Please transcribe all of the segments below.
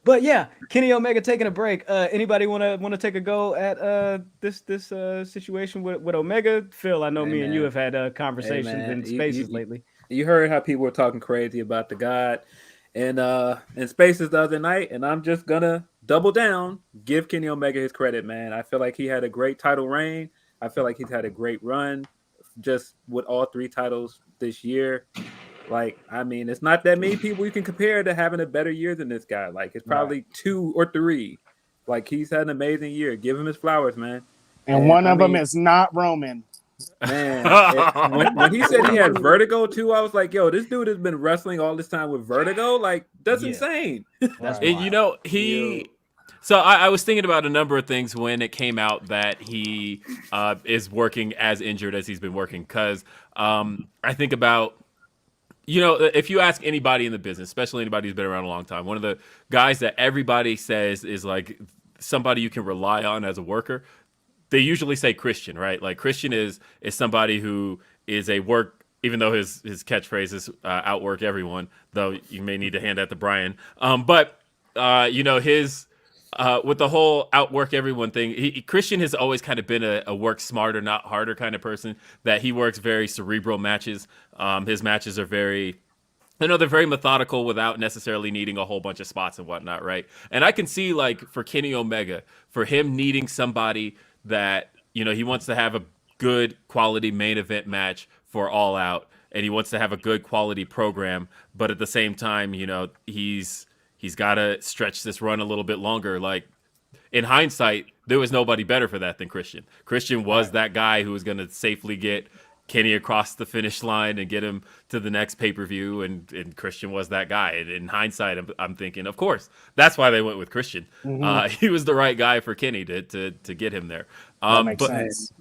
But yeah, Kenny Omega taking a break. Anybody wanna take a go at this situation with Omega? Phil, I know Hey me and you man, have had hey conversations man, in spaces lately. you heard how people were talking crazy about the God in Spaces the other night, and I'm just gonna double down, give Kenny Omega his credit, man. I feel like he had a great title reign. I feel like he's had a great run, just with all three titles this year. Like, I mean, it's not that many people you can compare to having a better year than this guy. Like, it's Right. probably two or three. Like, he's had an amazing year. Give him his flowers, man. And And one I of them mean, is not Roman. man, when he said he had vertigo too, I was like, yo, this dude has been wrestling all this time with vertigo. Like, that's Yeah, insane. that's Right. wild. He. Yo, So I was thinking about a number of things when it came out that he is working as injured as he's been working. Because I think about, if you ask anybody in the business, especially anybody who's been around a long time, one of the guys that everybody says is like somebody you can rely on as a worker, they usually say Christian, right? Like Christian is somebody who is a work, even though his catchphrase is outwork everyone. Though you may need to hand that to Brian. But his with the whole outwork everyone thing, Christian has always kind of been a work smarter, not harder kind of person. That he works very cerebral matches. His matches are very, they're very methodical without necessarily needing a whole bunch of spots and whatnot, right? And I can see, like, for Kenny Omega, for him needing somebody that, he wants to have a good quality main event match for All Out, and he wants to have a good quality program, but at the same time, he's got to stretch this run a little bit longer. Like, in hindsight, there was nobody better for that than Christian. Christian was that guy who was going to safely get Kenny across the finish line and get him to the next pay-per-view, and Christian was that guy. And in hindsight, I'm thinking, of course, that's why they went with Christian. He was the right guy for Kenny to get him there. That makes But Man, sense.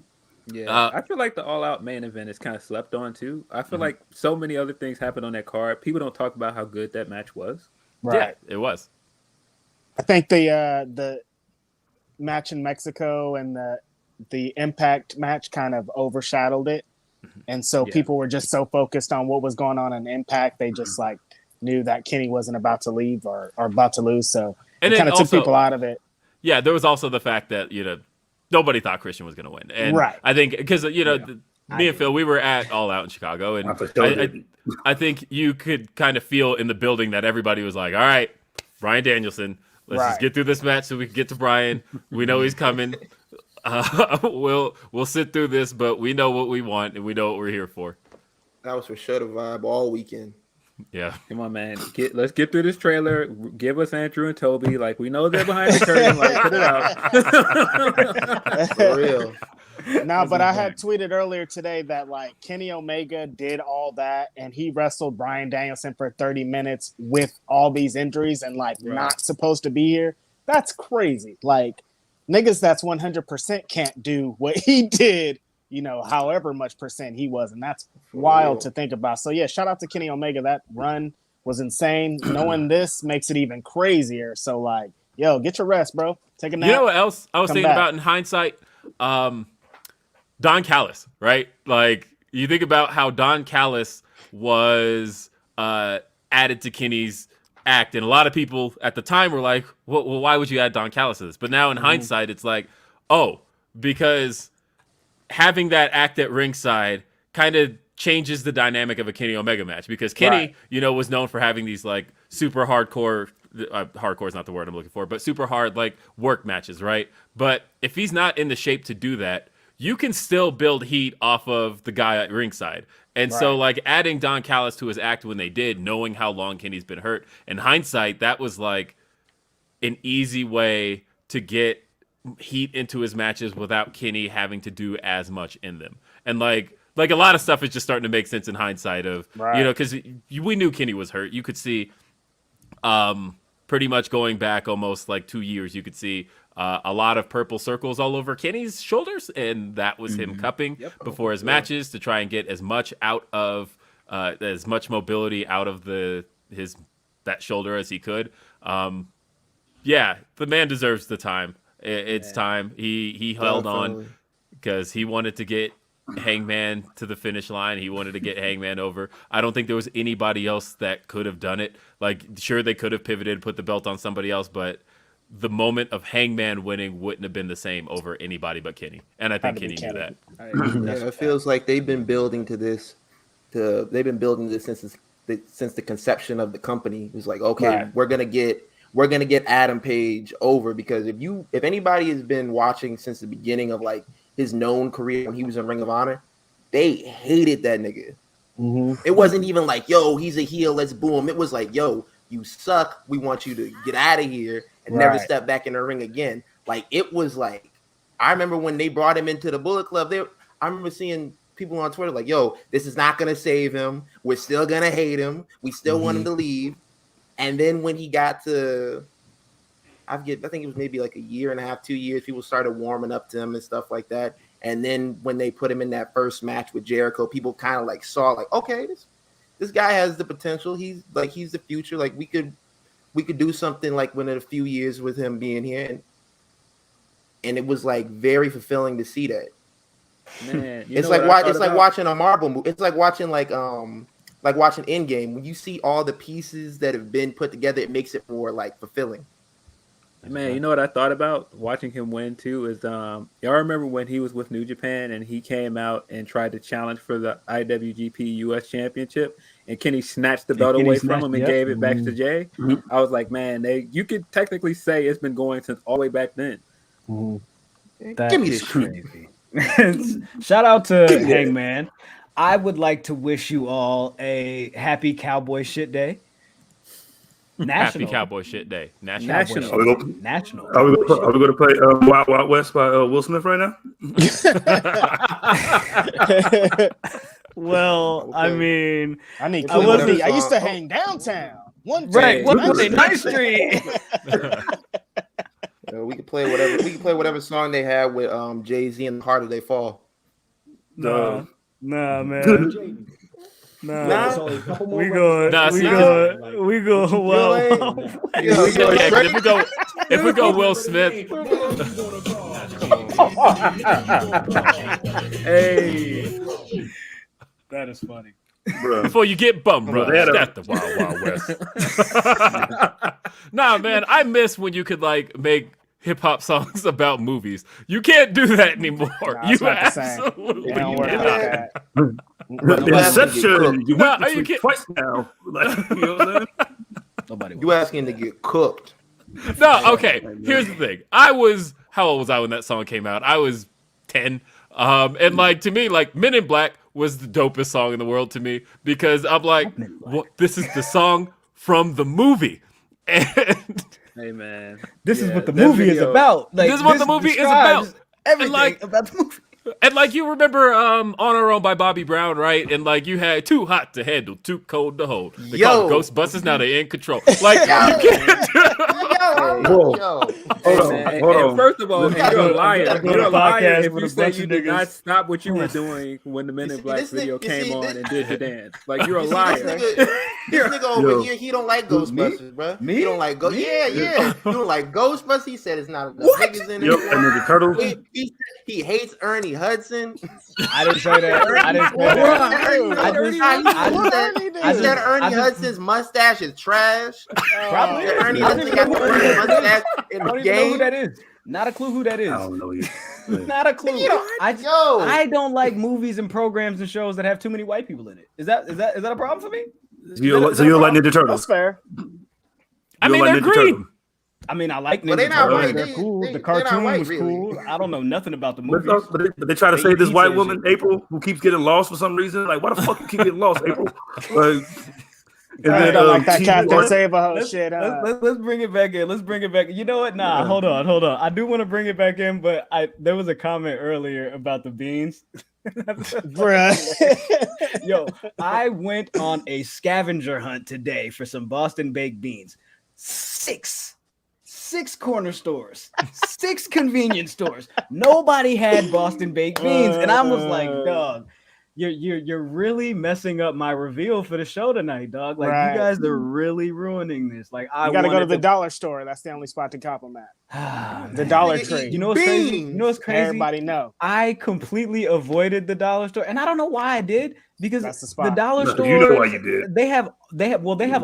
yeah, uh, I feel like the All Out main event is kind of slept on too. I feel like so many other things happened on that card. People don't talk about how good that match was. yeah, Right. it was. I think the match in Mexico and the Impact match kind of overshadowed it. And so Yeah. people were just so focused on what was going on in Impact, they just like knew that Kenny wasn't about to leave or about to lose. So And it then kind of took also, people out of it. yeah, there was also the fact that nobody thought Christian was going to win, and Right. I think because Yeah. me and Phil, we were at All Out in Chicago, I and for sure didn't. I think you could kind of feel in the building that everybody was like, "All right, Brian Danielson, let's just Right. get through this match so we can get to Brian. We know he's coming. We'll sit through this, but we know what we want and we know what we're here for." That was for sure the vibe all weekend. Yeah, Come on, man. Let's get through this trailer. Give us Andrew and Toby. Like, we know they're behind the curtain. Like, put it out. For real. No, but I had tweeted earlier today that like Kenny Omega did all that and he wrestled Brian Danielson for 30 minutes with all these injuries and like Right. not supposed to be here. That's crazy. Like niggas that's 100% can't do what he did, however much percent he was. And that's wild real. to think about. So yeah, shout out to Kenny Omega. That run was insane. Knowing this makes it even crazier. So like, yo, get your rest, bro. Take a nap. you know what else I was Come thinking back. about in hindsight? Don Callis, right? Like you think about how Don Callis was added to Kenny's act, and a lot of people at the time were like, "Well, why would you add Don Callis to this?" But now in hindsight, it's like, "Oh, because having that act at ringside kind of changes the dynamic of a Kenny Omega match." Because Kenny, Right. was known for having these like super hardcore. Hardcore is not the word I'm looking for, but super hard like work matches, right? But if he's not in the shape to do that, you can still build heat off of the guy at ringside. And so, Right. like, adding Don Callis to his act when they did, knowing how long Kenny's been hurt, in hindsight, that was like an easy way to get heat into his matches without Kenny having to do as much in them. And like a lot of stuff is just starting to make sense in hindsight of, Right. because we knew Kenny was hurt. You could see pretty much going back almost like 2 years, you could see a lot of purple circles all over Kenny's shoulders, and that was him cupping before his matches to try and get as much out of as much mobility out of that shoulder as he could. Yeah, the man deserves the time. It's time. He held on Definitely. because he wanted to get Hangman to the finish line. He wanted to get Hangman over. I don't think there was anybody else that could have done it. Like, sure, they could have pivoted, put the belt on somebody else, but the moment of Hangman winning wouldn't have been the same over anybody but Kenny. And I think Kenny knew that. Yeah, it feels like they've been building to this. They've been building this since the conception of the company. It was like, okay, Right. we're gonna get Adam Page over, because if anybody has been watching since the beginning of like his known career when he was in Ring of Honor, they hated that nigga. Mhm. It wasn't even like, yo, he's a heel, let's boo him. It was like, yo, you suck. We want you to get out of here and never Right. step back in the ring again. Like, it was like, I remember when they brought him into the Bullet Club. I remember seeing people on Twitter like, yo, this is not gonna save him. We're still gonna hate him. We still want him to leave. And then when he got to, I think it was maybe like a year and a half, 2 years, people started warming up to him and stuff like that. And then when they put him in that first match with Jericho, people kind of like saw like, okay, this guy has the potential. He's the future. Like, we could do something like within a few years with him being here. And it was like very fulfilling to see that. Man, It's like watching a Marvel movie. It's like watching watching Endgame. When you see all the pieces that have been put together, it makes it more like fulfilling. Man, you know what I thought about watching him win too is y'all remember when he was with New Japan and he came out and tried to challenge for the IWGP US Championship and Kenny snatched the belt away from him and gave it back to Jay. I was like, man, you could technically say it's been going since all the way back then. That Give me is this shit. crazy. Shout out to Hangman. I would like to wish you all a happy Cowboy shit day. National. Happy Cowboy shit day. National. National. National. Are we going to play Wild Wild West by Will Smith right now? Well, I Okay. mean, I need. I wasn't- I used to hang downtown. One right? day, What nice was it? street. Nice Street. We could play whatever. We can play whatever song they had with Jay-Z and Harder They Fall. Nah, man. Good. Nah. We Nah, go. see, We go. Well, Yeah, 'cause if we go Will Smith, hey, that is funny. Bro. before you get bum Bro, rushed they had a- at the Wild Wild West. Nah, man, I miss when you could like make hip hop songs about movies. You can't do that anymore. Nah, You it's not the same. absolutely It don't work cannot. like that. Inception. You No, went are to you sleep kidding? twice now. Like, you know what I'm saying? Nobody. You asking to get cooked? No, okay. Here's the thing. How old was I when that song came out? I was 10. And like to me, like Men in Black was the dopest song in the world to me because I'm like, this is the song from the movie. And Hey man, This is Yeah, what the that movie is video- about. Like, This is what the movie is describes about. Everything And, like- about the movie. And like you remember On Our Own by Bobby Brown, right? And like you had Too Hot to Handle, Too Cold to Hold. They call them Ghostbusters, now they're in control. Like you can't Whoa. Yo, Hold on, man, hold and on. first of all, Let's you're go. a liar. I'm doing You're a a liar podcast if with you a say bunch you of did not niggas. stop what you were doing when the Men You in see, Black this video nigga- you came see, on this- and did the dance. Like you're a You see, liar. This nigga over Yo. here, he don't like Ghostbusters, bro. Me? He don't like Ghost. Me? Yeah. You don't like Ghostbusters. He said it's not enough niggas in Yep, it. and Ninja Turtles. He hates Ernie Hudson. I didn't say that. I didn't say that. I said Ernie Hudson's mustache is trash. Probably. That Ernie I Hudson don't got even the know who worst that is. mustache in I the don't even know who game. that is. Not a clue who that is. I don't know you. Not a clue. I don't like movies and programs and shows that have too many white people in it. Is that a problem for me? So you don't like Ninja That's Turtles? fair. I You mean, don't they're like Ninja green. Turtles? I mean, I like But they Ninja not Turtles. white. They're They- cool. they- The they're not cartoon white, was really. cool. I don't know nothing about the But movies. they try to They say this eat white that woman, shit. April, who keeps getting lost for some reason. Like, why the fuck you keep getting lost, April? Like, and I don't like that T- Captain Save-A-Ho Let's, shit. let's bring it back in. Let's bring it back. You know what? Nah, hold on. I do want to bring it back in, but there was a comment earlier about the beans. Bruh. Yo, I went on a scavenger hunt today for some Boston baked beans. Six corner stores, 6 convenience stores. Nobody had Boston baked beans, and I was like, dog. you're really messing up my reveal for the show tonight, dog. Like Right. you guys are really ruining this. Like I You got to go to wanted the dollar store. That's the only spot to cop them at. The Man. Dollar Nigga Tree. eat You know what's crazy? You beans. know what's crazy? Everybody know. I completely avoided the dollar store, and I don't know why I did because That's the the spot. dollar No, store. you know why you did. They have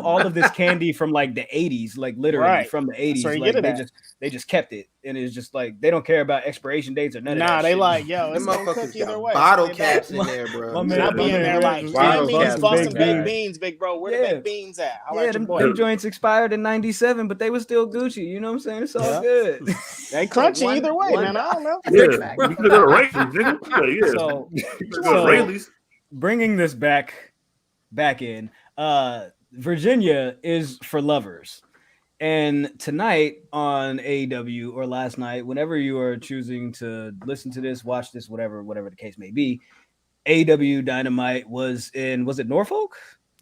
all of this candy from like the 80s, like literally Right. from the 80s. where you Like get it at. they just kept it, and it's just like they don't care about expiration dates or none of Nah, that. they shit. like, yo, Them it's gonna cook motherfuckers either got way. bottle They caps in don't- there, bro. My And man- I be in there like, Bottle yeah, caps bought in some there. baked beans, big bro. Where the Yeah. baked beans at? How Yeah, about your them boy? joints expired in '97, but they were still Gucci. You know what I'm saying? It's all Yeah. good. They crunchy One- either way, one- man. I don't know. Yeah, you could go to Rayleigh's, nigga. Yeah, So, you could go so- to Rayleigh's. bringing this back in, Virginia is for lovers. And tonight on AEW, or last night, whenever you are choosing to listen to this, watch this, whatever the case may be, AEW Dynamite was in, was it Norfolk?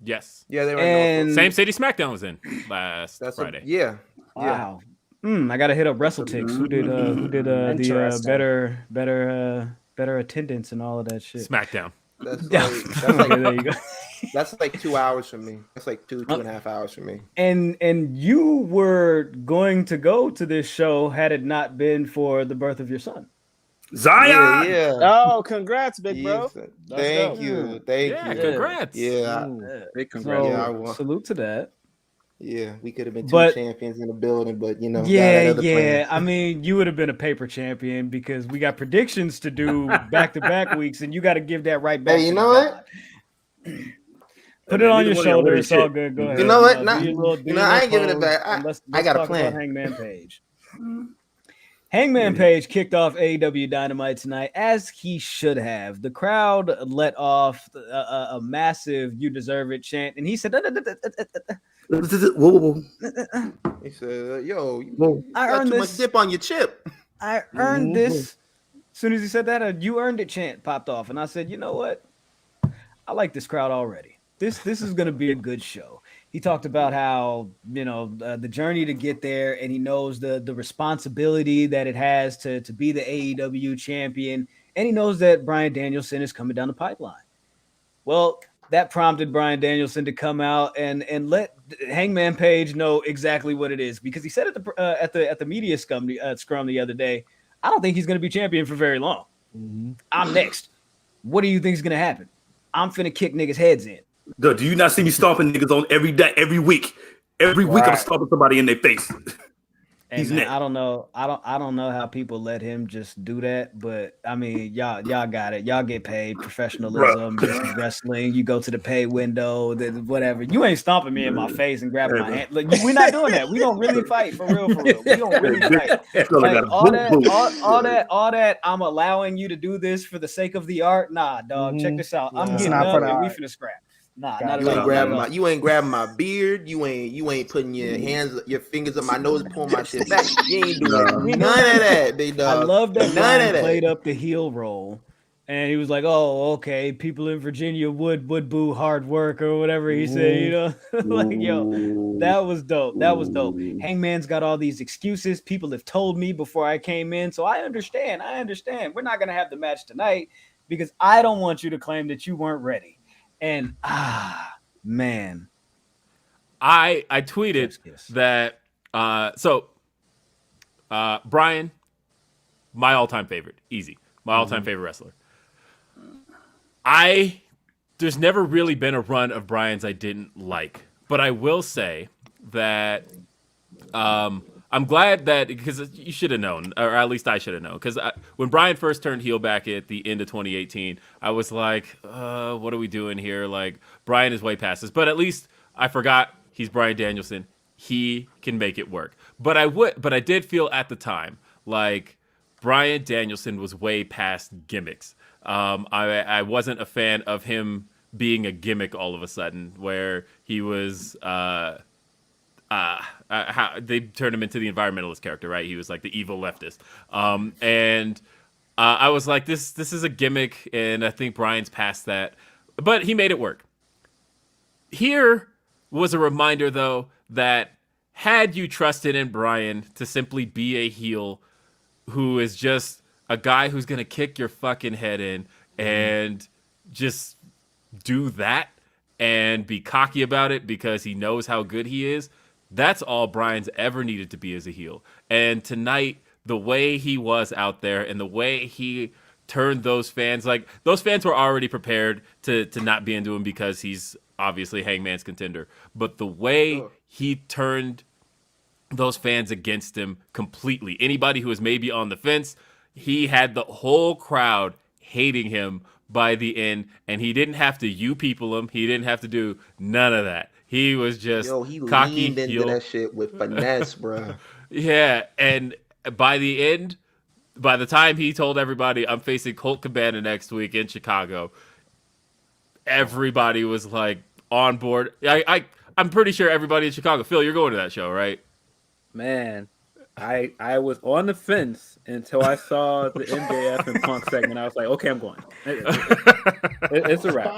Yes. Yeah, they were And Same city SmackDown was in last That's Friday. yeah. wow. I gotta hit up WrestleTix. Who did the Interesting. better attendance and all of that shit. SmackDown. That's Yeah. like Okay, there you go. that's like 2 hours for me. That's like two and a half hours for me. And you were going to go to this show had it not been for the birth of your son. Zion. Yeah. Oh, congrats, big bro. Yes. Thank go. you. Thank Yeah, you. congrats. Yeah. Big So congrats. Yeah, I won. salute to that. Yeah, we could have been two But- champions in the building, but you know, God Yeah, had other plans. I mean, you would have been a paper champion because we got predictions to do back-to-back weeks, and you got to give that right back. Hey, you to know God. what? Put it on Neither your one of y'all shoulder. winning It's all shit. good. Go You ahead. You know what? Do Nah, your little- do you your know, I little ain't giving it pose, back. and let's I got a talk about plan. Hangman Page. Hangman Page kicked off AEW Dynamite tonight, as he should have. The crowd let off a massive "You deserve it" chant, and he said, Whoa. He said, "Yo, you Whoa. I got earned too this. much dip on your chip." I earned this. As soon as he said that, a "You earned it" chant popped off, and I said, you know what? I like this crowd already. This is going to be a good show. He talked about how, the journey to get there, and he knows the responsibility that it has to be the AEW champion, and he knows that Bryan Danielson is coming down the pipeline. Well, that prompted Bryan Danielson to come out and let Hangman Page know exactly what it is, because he said at the media scrum the other day, I don't think he's going to be champion for very long. I'm next. What do you think is going to happen? I'm finna kick niggas' heads in. Dude, do you not see me stomping niggas on every day, every week? Every week I'm Right. stomping somebody in their face. Hey, He's man, next. I don't know how people let him just do that, but I mean, y'all got it. Y'all get paid. Professionalism. This is wrestling. You go to the pay window, whatever. You ain't stomping me in my face and grabbing my hand. Look, we're not doing that. We don't really fight for real. We don't really fight. Feel like I Like, got all that. I'm allowing you to do this for the sake of the art. Nah, dog. Check this out. I'm It's getting not up for the and we art. finna scrap. Nah, Got not You at ain't all. grabbing Not my at all. you ain't grabbing my beard. You ain't putting your fingers up my nose, pulling my shit back. You ain't doing none of that, big dog. I love that None Bryan of that. played up the heel role, and he was like, "Oh, okay, people in Virginia would boo hard work or whatever he said." Like, yo, that was dope. That was dope. Hangman's got all these excuses. People have told me before I came in, so I understand. We're not gonna have the match tonight because I don't want you to claim that you weren't ready. And man, I tweeted Kiss. that Bryan, my all-time favorite, easy. My all-time favorite wrestler. There's never really been a run of Bryan's I didn't like, but I will say that I'm glad that, because you should have known, or at least I should have known, because when Bryan first turned heel back at the end of 2018, I was like, what are we doing here? Like, Bryan is way past this, but at least I forgot he's Bryan Danielson. He can make it work. But I did feel at the time like Bryan Danielson was way past gimmicks. I wasn't a fan of him being a gimmick all of a sudden, where he was how they turned him into the environmentalist character, right? He was like the evil leftist. I was like, this is a gimmick, and I think Bryan's past that. But he made it work. Here was a reminder, though, that had you trusted in Bryan to simply be a heel who is just a guy who's going to kick your fucking head in and just do that and be cocky about it because he knows how good he is. That's all Bryan's ever needed to be as a heel. And tonight, the way he was out there and the way he turned those fans, like those fans were already prepared to not be into him because he's obviously Hangman's contender. But the way he turned those fans against him completely, anybody who was maybe on the fence, he had the whole crowd hating him by the end, and he didn't have to you people him. He didn't have to do none of that. He was just he cocky leaned into heel. that shit with finesse, bro. Yeah, and by the end, by the time he told everybody, I'm facing Colt Cabana next week in Chicago, everybody was like on board. I'm pretty sure everybody in Chicago. Phil, you're going to that show, right? Man, I was on the fence until I saw the MJF and Punk segment. I was like, okay, I'm going. It's a wrap.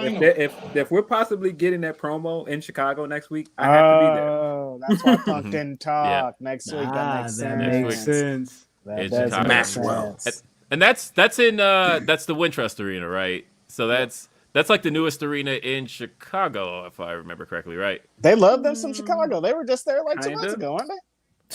If we're possibly getting that promo in Chicago next week, I have to be there. Oh, that's why Punk didn't talk next week. That makes that sense. makes sense. That It's does Chicago. make Maxwell. sense. And that's in that's the Wintrust Arena, right? So that's like the newest arena in Chicago, if I remember correctly, right? They love them some Chicago. They were just there like 2 months Kinda. ago, aren't they?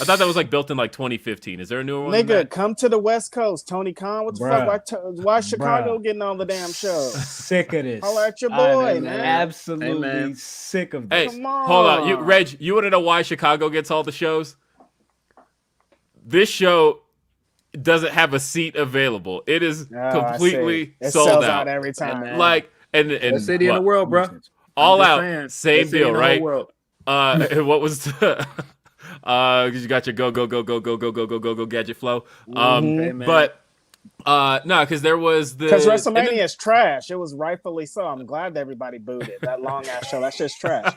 I thought that was like built in like 2015. Is there a newer one? than Nigga, that? come to the West Coast. Tony Khan, what the Bruh. fuck? Why Chicago Bruh. getting on the damn show? Sick of this. Holla at your boy, I'm man. Absolutely Hey, man. sick of Hey, this. Come on. hold on. Reg, you want to know why Chicago gets all the shows? This show doesn't have a seat available. It is Oh, I completely see. It sold sells out. every time. man. Like, and Best city in the what? world, bro. All I'm just out, saying, same best city deal, in the whole right? world. What was the, because you got your go gadget flow. Hey, man. But no, because there was the Because and WrestleMania then- is trash. It was rightfully so. I'm glad everybody booed it. That long ass show. That's just trash.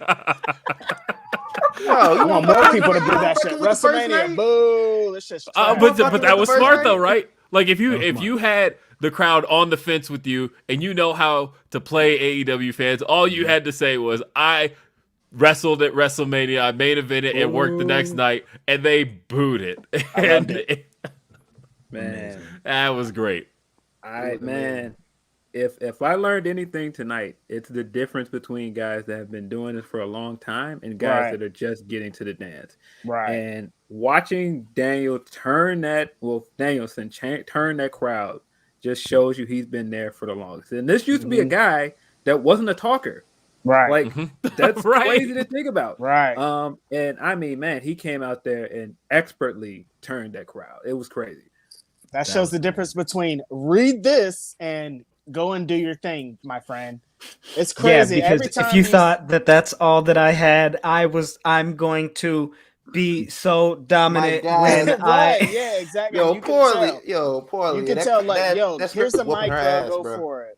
Yo, I want more people to boo that shit. fucking with the first WrestleMania, night? boo. It's just trash. but fucking that with was the first smart night? though, right? Like if was you had the crowd on the fence with you and you know how to play AEW fans, all you had to say was I wrestled at WrestleMania, I main evented and worked the next night, and they booed it. loved And Man, that was great. if I learned anything tonight, it's the difference between guys that have been doing this for a long time and guys Right. that are just getting to the dance. Right. And watching Danielson turn that crowd just shows you he's been there for the longest. And this used to be a guy that wasn't a talker. Right. Like that's Right. crazy to think about. right. And I mean, man, he came out there and expertly turned that crowd. It was crazy. That shows the difference between read this and go and do your thing, my friend. It's crazy. Yeah, Every because time if you thought that that's all that I had, I'm going to be so dominant God. when right, I. yeah, exactly. Yo, You can tell. poorly. You can That- tell, like, that- yo, that here's script the was whooping mic, her bro. ass, Go bro. for it.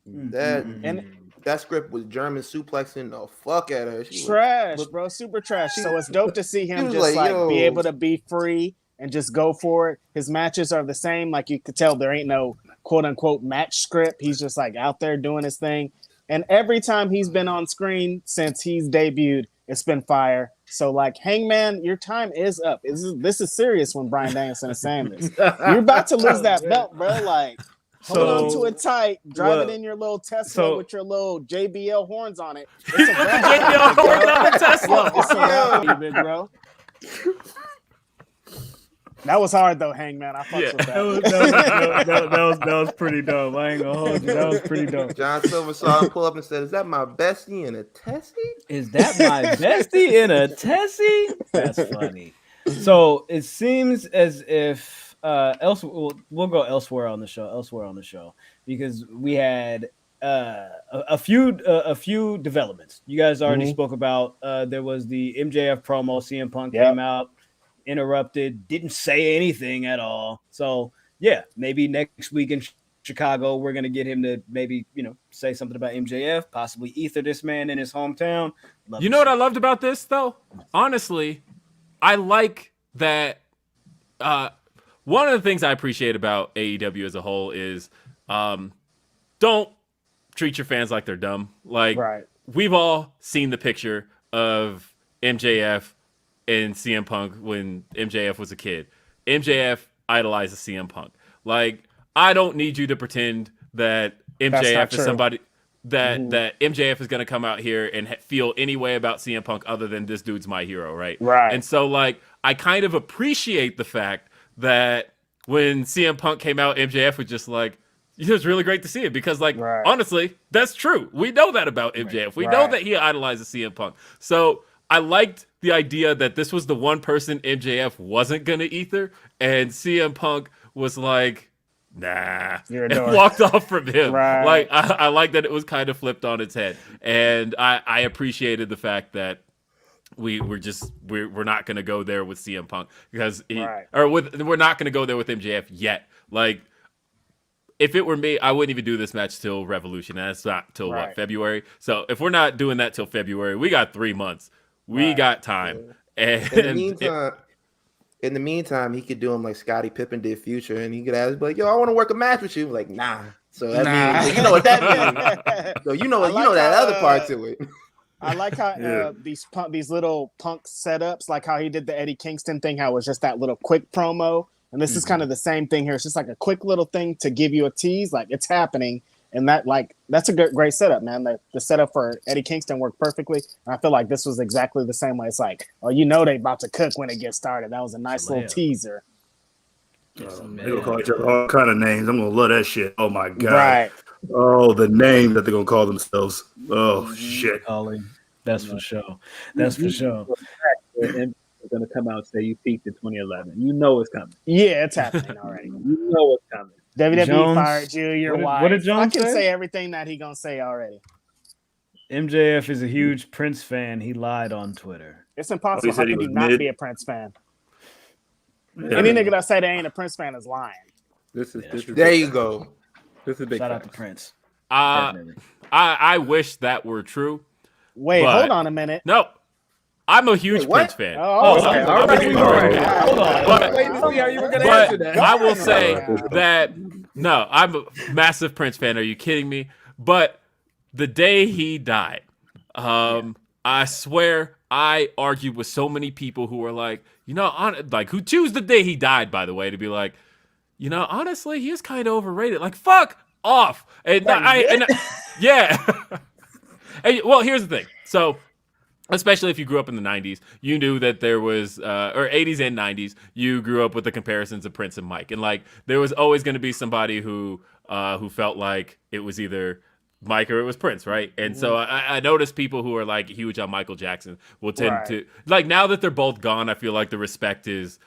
That And that script was German suplexing the fuck out of her. She was- trash, look- bro. Super trash. So it's dope to see him was just like, like be yo. able to be free and just go for it. His matches are the same. Like you could tell there ain't no quote unquote match script. He's just like out there doing his thing. And every time he's been on screen since he's debuted, it's been fire. So like Hangman, your time is up. This is serious when Bryan Danielson is saying this. You're about to lose that belt, bro. Like hold on to it tight, drive well, it in your little Tesla so- with your little JBL horns on it. He put the JBL horns on the Tesla. It's a wrap, you big bro. That was hard though, Hangman. I fucks Yeah. with that. That was pretty dope. I ain't gonna hold you. That was pretty dope. John Silver saw him pull up and said, "Is that my bestie in a testy?" Is that my bestie in a Tessie? That's funny. So it seems as if we'll go elsewhere on the show because we had a few developments. You guys already spoke about. There was the MJF promo. CM Punk came out, interrupted, didn't say anything at all. So yeah, maybe next week in Chicago, we're gonna get him to maybe say something about MJF, possibly ether this man in his hometown. You know what I loved about this though? Honestly, I like that. One of the things I appreciate about AEW as a whole is don't treat your fans like they're dumb. Like Right. we've all seen the picture of MJF and CM Punk when MJF was a kid. MJF idolizes CM Punk. Like I don't need you to pretend that MJF is true. somebody that MJF is going to come out here and feel any way about CM Punk other than this dude's my hero, right? Right. And so, like, I kind of appreciate the fact that when CM Punk came out, MJF was just like, it was really great to see it because, like, honestly, that's true. We know that about MJF. We know that he idolizes CM Punk. So I liked the idea that this was the one person MJF wasn't going to ether, and CM Punk was like, nah, and walked off from him. Right. Like, I like that it was kind of flipped on its head. And I appreciated the fact that we're not going to go there with CM Punk because we're not going to go there with MJF yet. Like, if it were me, I wouldn't even do this match till Revolution. And that's not till what, February? So if we're not doing that till February, we got 3 months. We got time. And in the meantime, he could do him like Scottie Pippen did Future, and he could ask like, "Yo, I want to work a match with you." Like, nah. So that means you know what that means. So you know that other part to it. I like how these little Punk setups, like how he did the Eddie Kingston thing, how it was just that little quick promo. And this is kind of the same thing here. It's just like a quick little thing to give you a tease, like it's happening. And that's a great setup, man. The setup for Eddie Kingston worked perfectly. And I feel like this was exactly the same way. It's like, oh, you know they about to cook when it gets started. That was a nice little teaser. They gonna call each other all kind of names. I'm gonna love that shit. Oh my god. Right. Oh, the name that they're gonna call themselves. Oh shit. That's for sure. That's for sure. And they're gonna come out and say you peaked in 2011. You know it's coming. Yeah, it's happening already. You know it's coming. WWE Jones, fired you. You're what did Jones I can say? say everything that he gonna say already. MJF is a huge Prince fan. He lied on Twitter. It's impossible. How can he not be a Prince fan? Yeah. Any nigga that say they ain't a Prince fan is lying. This is There you go. This is big. Shout out to Prince. I wish that were true. Wait, hold on a minute. No, I'm a huge Prince fan. Okay. Hold on. But I will say that no, I'm a massive Prince fan. Are you kidding me? But the day he died, I swear I argued with so many people who were like, who choose the day he died, by the way, to be like, honestly, he is kind of overrated. Like, fuck off. And yeah. And, well, here's the thing. So, especially if you grew up in the 90s, you knew that there was, or 80s and 90s, you grew up with the comparisons of Prince and Mike. And, like, there was always going to be somebody who felt like it was either Mike or it was Prince, right? And so I noticed people who are, like, huge on Michael Jackson will tend to, like, now that they're both gone, I feel like the respect is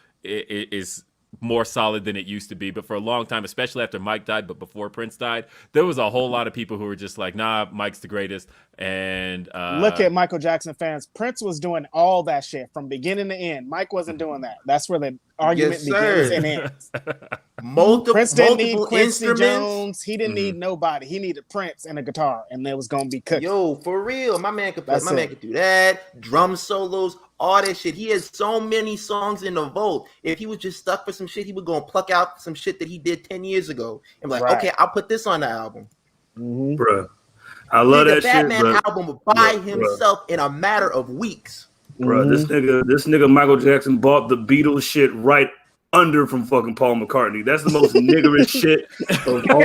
more solid than it used to be. But for a long time, especially after Mike died, but before Prince died, there was a whole lot of people who were just like, nah, Mike's the greatest. And look at Michael Jackson fans. Prince was doing all that shit from beginning to end. Mike wasn't doing that. That's where the argument begins and ends. Prince didn't need Quincy Jones. He didn't need nobody. He needed Prince and a guitar, and it was gonna be cooking. Yo, for real, my man could do that. Drum solos, all that shit. He has so many songs in the vault. If he was just stuck for some shit, he would go and pluck out some shit that he did 10 years ago and be like, okay, I'll put this on the album. Bruh. I love that shit. The Batman album by himself in a matter of weeks. Bro, this nigga Michael Jackson bought the Beatles shit right under from fucking Paul McCartney. That's the most niggerish shit of all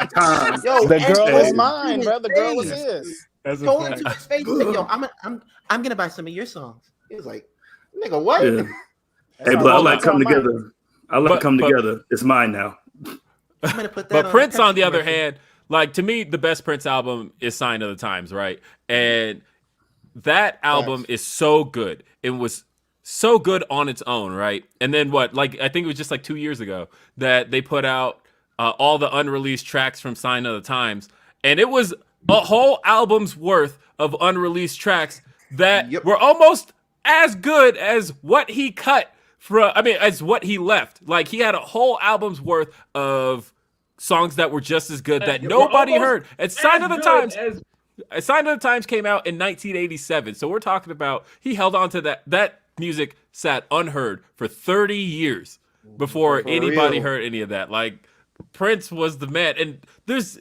time. Yo, the girl was mine, bro. The girl was his. Told him to his face, like, yo, I'm gonna buy some of your songs. He was like, nigga, what? Yeah. Hey, but I like come together. Together. It's mine now. I'm gonna put that. But Prince, on the other hand, like, to me, the best Prince album is Sign of the Times, right? And that album is so good. It was so good on its own, right? And then I think it was just like 2 years ago that they put out all the unreleased tracks from Sign of the Times. And it was a whole album's worth of unreleased tracks that were almost as good as what he cut as what he left. Like, he had a whole album's worth of songs that were just as good that nobody heard. And Sign of the Times came out in 1987. So we're talking about he held on to that music sat unheard for 30 years before anybody heard any of that. Like, Prince was the man, and there's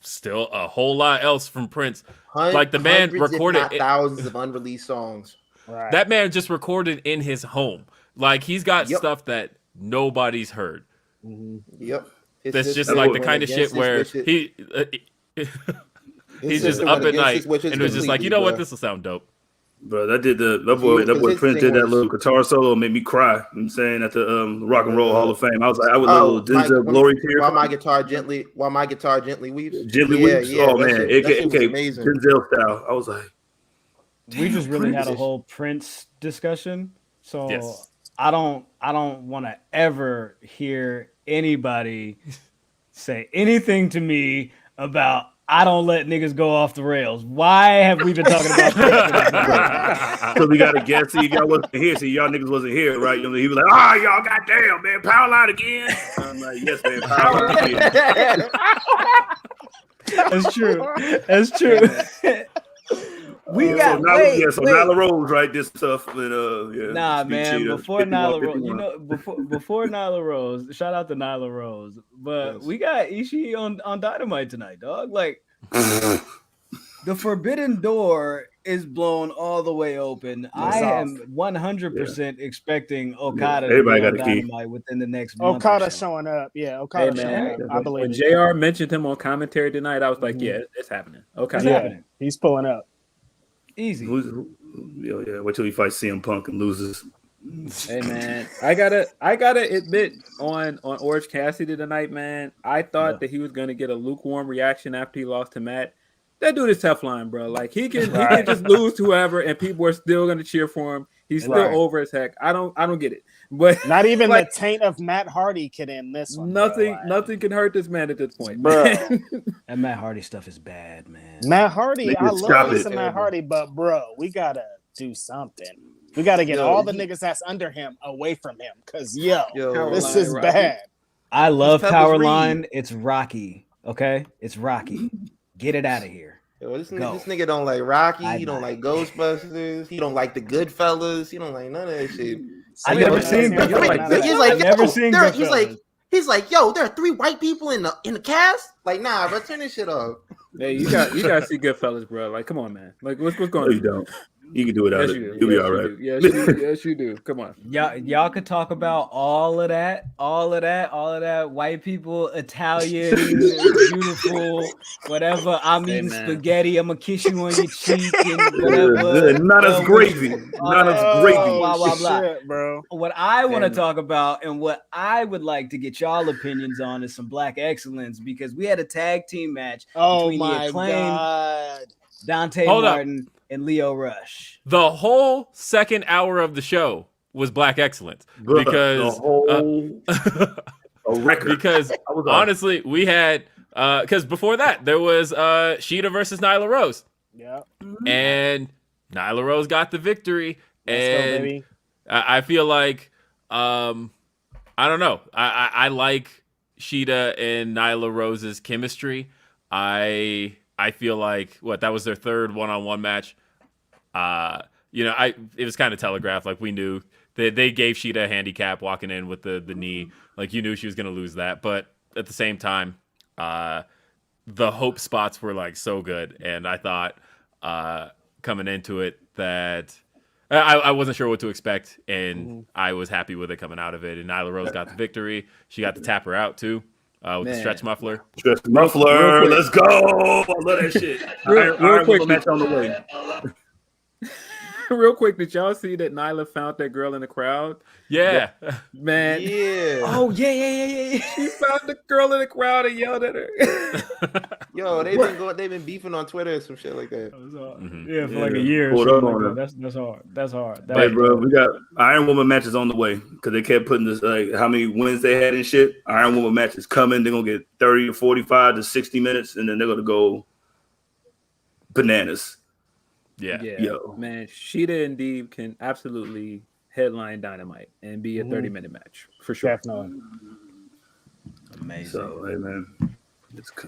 still a whole lot else from Prince. Like, the man recorded thousands of unreleased songs. Right. That man just recorded in his home. Like, he's got stuff that nobody's heard. Yep. His That's just sister like the went kind of against shit where his wishes. he's His just sister up went at against night his wishes and was just like, completely, you know what, bro. this will sound dope. Bro, that Because boy his Prince thing did that was- little guitar solo, made me cry. I'm saying at the Rock and Roll Hall of Fame, I was like, I would let a little Denzel glory tear. while my guitar gently weeps. Gently Yeah, weeps. yeah, Oh that man, shit- that shit was AKA amazing. Denzel style. I was like, We just really had a Prince. whole Prince discussion, so Yes. I don't want to ever hear anybody say anything to me about I don't let niggas go off the rails. Why have we been talking about Prince? so we got to guess. See, y'all wasn't here. See, y'all niggas wasn't here, right? You know, he was like, "Ah, y'all, goddamn, man, power line again." I'm like, "Yes, man, power line again." That's true. That's true. We got Nyla Rose, right? This stuff, and yeah. Nah, Speed man. cheater, Before 51, Nyla Rose, 51. you know, before Nyla Rose, shout out to Nyla Rose. But Yes. we got Ishii on Dynamite tonight, dog. Like the forbidden door is blown all the way open. I am 100% expecting Okada to Everybody be on got a key. Dynamite within the next month. Okada or so. showing up. Yeah, Hey Okada man, showing up. I believe when it. JR mentioned him on commentary tonight, I was like, Mhm. yeah, it's happening. Okay. It's Yeah, happening. he's pulling up. Easy. Yeah, wait till he fights CM Punk and loses. Hey man, I gotta admit on Orange Cassidy tonight, man. I thought that he was gonna get a lukewarm reaction after he lost to Matt. That dude is Teflon, bro. Like he can just lose to whoever, and people are still gonna cheer for him. He's still over as heck. I don't get it, but Not even like, the taint of Matt Hardy can end this one. nothing can hurt this man at this point, Bro. That Matt Hardy stuff is bad, man. Matt Hardy, Niggas, I love stop me it. some Matt Hardy, but bro, we gotta do something. We gotta get all the niggas that's under him away from him, cause Yo, this is bad. I love It's Pebbles Powerline. It's Rocky. Okay, it's Rocky. Get it out of here. Yo, this Go. nigga don't like Rocky. I He don't know. like Ghostbusters. He don't like the Goodfellas. He don't like none of that shit. I never seen He's Goodfellas. like, I never yo, seen He's Goodfellas. like, yo, there are 3 white people in the cast. Like, nah, bro, turn this shit off. hey, you got to see Goodfellas, bro. Like, come on, man. Like, what's No, going on? you don't. You can do it out Yes, of you it. do. You'll be Yes, all you right. do. Yes, you do. Come on. Y'all could talk about all of that, white people, Italian, beautiful, whatever. I'm Hey, eating man. spaghetti. I'm gonna kiss you on your cheek and whatever. Not as Well, gravy. all Not that, as gravy. blah, blah, blah. Shit, bro. What I want to And- talk about and what I would like to get y'all opinions on is some Black excellence, because we had a tag team match Oh between the my Acclaimed, god. Dante Hold up. Martin, and Leo Rush. The whole second hour of the show was Black excellence Bruh, because the whole a record. because I was like, honestly, we had because before that there was Sheena versus Nyla Rose, Yeah. and Nyla Rose got the victory. Let's go, And baby. I feel like I don't know. I like Sheeta and Nyla Rose's chemistry. I feel like that was their third one-on-one match. It was kind of telegraphed. Like we knew they gave Sheeta a handicap walking in with the knee. Like you knew she was going to lose that, but at the same time, the hope spots were like so good, and I thought coming into it that I wasn't sure what to expect, and I was happy with it coming out of it. And Nyla Rose got the victory. She got to tap her out too with the stretch muffler. Stretch muffler. quick. Let's go. I love that shit. Real quick. match on the way. Real quick, did y'all see that Nyla found that girl in the crowd? Yeah. Man, Yeah. Oh yeah. she found the girl in the crowd and yelled at her. Yo, they've been beefing on Twitter and some shit like that. Yeah, for like a year. Pulled Or up something on like her. that. That's hard. Hey, bro, we got Iron Woman matches on the way because they kept putting this how many wins they had and shit. Iron Woman matches coming. They're gonna get 30 to 45 to 60 minutes, and then they're gonna go bananas. Yeah. Yo. Man, Sheeta and Deeb can absolutely headline Dynamite and be a 30-minute match for sure. Definitely. Amazing. So, hey man.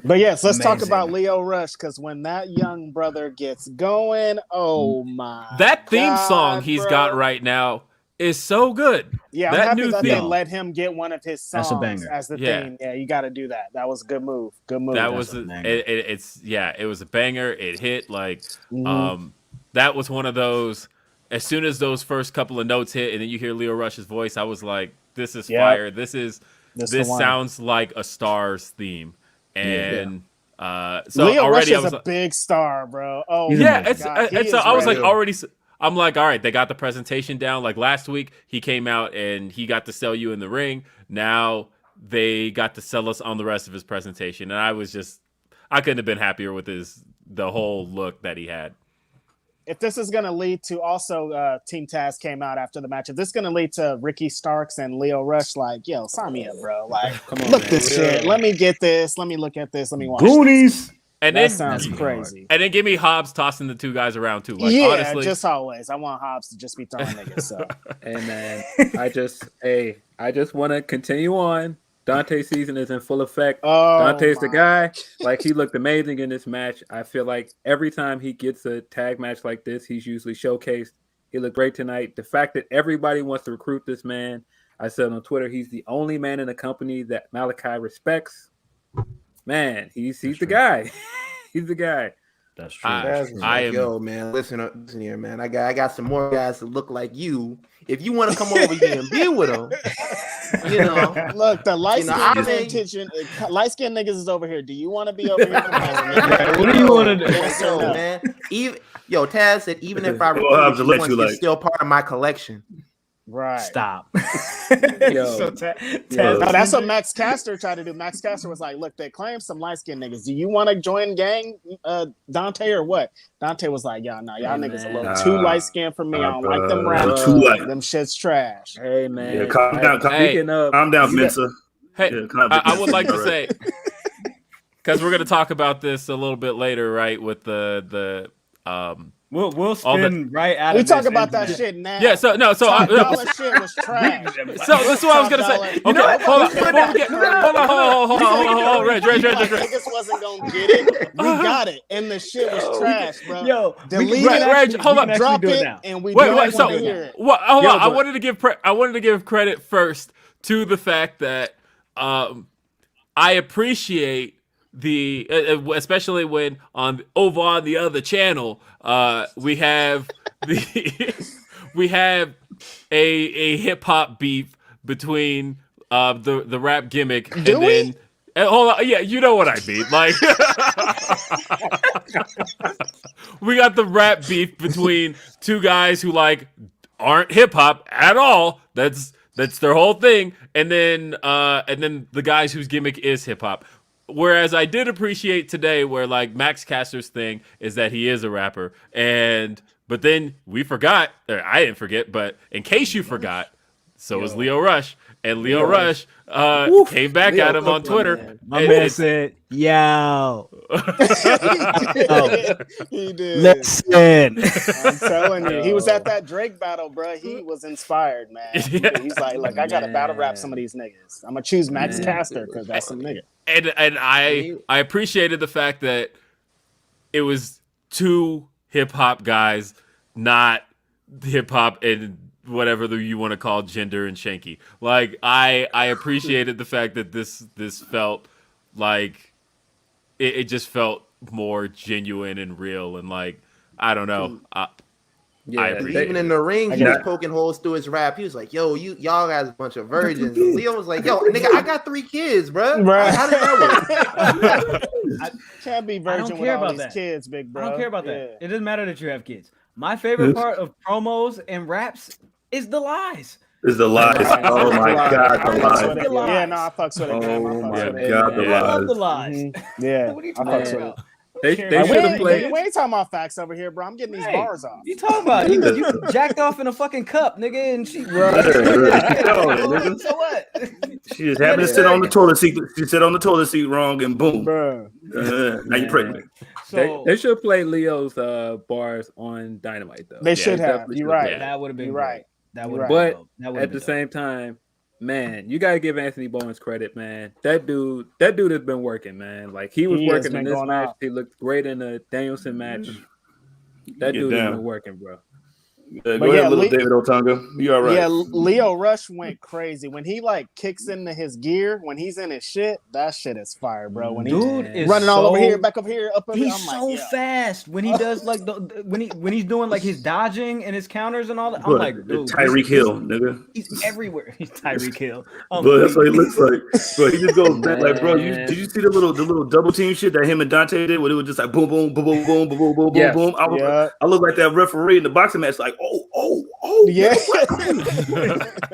But yes, let's talk Amazing. about Leo Rush, because when that young brother gets going, oh my That theme God, song he's bro. got right now is so good. Yeah, I'm that happy new that they theme. let him get one of his That's a songs banger. as the Yeah. theme. Yeah, you got to do that. That was a good move. Good move. That That's was a it banger. was a banger. It hit like Mhm. that was one of those. As soon as those first couple of notes hit, and then you hear Leo Rush's voice, I was like, "This is Yeah. fire! This is this sounds like a Stars theme, and so Leo already Rush I was is a big star, bro. Oh yeah, God, it's I was like real. already. I'm like, all right, they got the presentation down. Like last week, he came out and he got to sell you in the ring. Now they got to sell us on the rest of his presentation, and I couldn't have been happier with the whole look that he had. if this is going to lead to also Team Taz came out after the match. If this is going to lead to Ricky Starks and Leo Rush, like, yo, sign me up, bro. Like, Come on, look man. this shit. Let me get this. Let me look at this. Let me watch Goonies. And That then sounds crazy. And then give me Hobbs tossing the two guys around too. Like yeah, honestly, just always. I want Hobbs to just be throwing niggas. So Hey man, I just want to continue on. Dante's season is in full effect. Dante's the guy. Like, he looked amazing in this match. I feel like every time he gets a tag match like this, he's usually showcased. He looked great tonight. The fact that everybody wants to recruit this man, I said on Twitter, he's the only man in the company that Malachi respects. Man, he's the guy. He's the guy. That's true. I am. Yo, man, listen here, man. I got some more guys that look like you. If you want to come over here and be with them, you know. look, the light skin light skin niggas is over here. Do you want to be over here? What do you want to do? Yo, man. Taz said even if I Well, recruit you, it's still part of my collection. Right. Stop. No, that's what Max Caster tried to do. Max Caster was like, look, they claim some light-skinned niggas. Do you want to join gang, Dante, or what? Dante was like, y'all niggas a little too light-skinned for me. I don't like them rappers. Them shit's trash. Hey, man. Yeah, calm down. Calm down, Mensa. Hey, Yeah, I would like to say, because we're going to talk about this a little bit later, right, with the We'll spin right out of we this. talk about that shit now. Yeah, so no, so $5 shit was trash. So that's what I was gonna say. Okay, hold on, Reg. Niggas wasn't gonna get it. We got it, and the shit was trash, bro. Yo, delete Reg, hold up, drop do it it, now. and we Wait, don't so want to hear it. hold on. but- I wanted to give credit first to the fact that I appreciate the especially when over on the other channel we have a hip hop beef between the rap gimmick Do we? then hold on, yeah, you know what I mean, like we got the rap beef between two guys who like aren't hip hop at all. That's their whole thing, and then the guys whose gimmick is hip hop. Whereas I did appreciate today where like Max Caster's thing is that he is a rapper, but then we forgot, or I didn't forget, but in case you forgot, so was Leo Rush, and Leo Rush came back Leo at him on cooked Twitter. man. My man said, "Yo, He did. listen." I'm telling you, he was at that Drake battle, bro. He was inspired, man. Yeah. He's like, look, I gotta battle rap some of these niggas. I'm gonna choose Max Caster because that's some nigga. And I appreciated the fact that it was two hip hop guys, not hip hop and whatever you want to call gender and shanky. Like I appreciated the fact that this felt like it just felt more genuine and real, and like I don't know. I appreciate Even it. in the ring, he was poking holes through his rap. He was like, "Yo, y'all guys a bunch of virgins." And Leo was like, "Yo, nigga, I got 3 kids, bro. Right. How did that work?" Can't be virgin with all these kids, big bro. I don't care about that. It doesn't matter that you have kids. My favorite part of promos and raps is the lies. Is the lies. Oh my God, the lies. Yeah, no, I fucks with it. Oh I my fucks with it. God, the I love lies. the lies. Yeah, What are you I talking fucks with it. about? They We should have ain't, played. we ain't talking about facts over here, bro. I'm getting these Hey, bars off. You talking about you jacked off in a fucking cup, nigga, and she so what? She just happened to sit on the toilet seat. She sat on the toilet seat wrong, and boom. Bro. Now you're pregnant. So They should play Leo's bars on Dynamite though. They should have. definitely You're should right. have. that would have been You're great. right. That You're would right. have But been at the same time, man, you gotta give Anthony Bowens credit, man. That dude has been working, man. Like he was He has working been in this going match. out. He looked great in the Danielson match. That Get dude has down. been working, bro. Go But ahead, yeah, little David Otunga. You all right? Yeah, Leo Rush went crazy when he like kicks into his gear when he's in his shit. That shit is fire, bro. When he's Dude is running all over here, so- back up here, up over here. He's I'm so like, yeah. fast when he does like when he's doing like his dodging and his counters and all that. I'm But like, dude, Tyreek Hill, nigga. he's everywhere. He's Tyreek Hill. But that's what he looks like. Bro, he just goes back like, bro. Man. Did you see the little double team shit that him and Dante did? Where it was just like boom, boom, boom, boom, boom, boom, boom, boom, Yes. boom. Yeah. I look like that referee in the boxing match, like, oh, Yeah.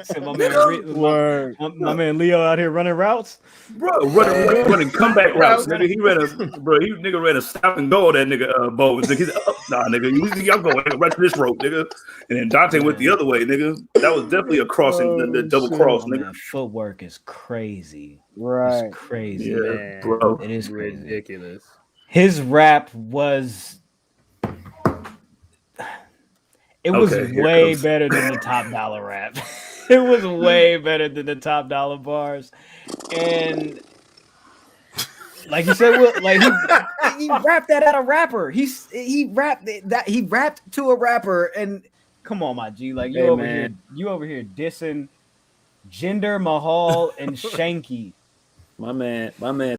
Said my man Leo out here running routes. bro, running comeback routes, nigga. He ran a stop and go. That nigga, Bo. Nigga, he's nah, nigga. Y'all going right to this rope, nigga. And then Dante went the other way, nigga. That was definitely a crossing, the double cross, My nigga. man, footwork is crazy. Right. It's crazy. Yeah, Man, bro. It is crazy. ridiculous. His rap was. It was Okay, here way comes- better than the Top Dollar rap. It was way better than the Top Dollar bars, and like you said, he rapped that at a rapper. He rapped to a rapper, and come on, my G, like Hey, man. you over here dissing Jinder Mahal and Shanky. My man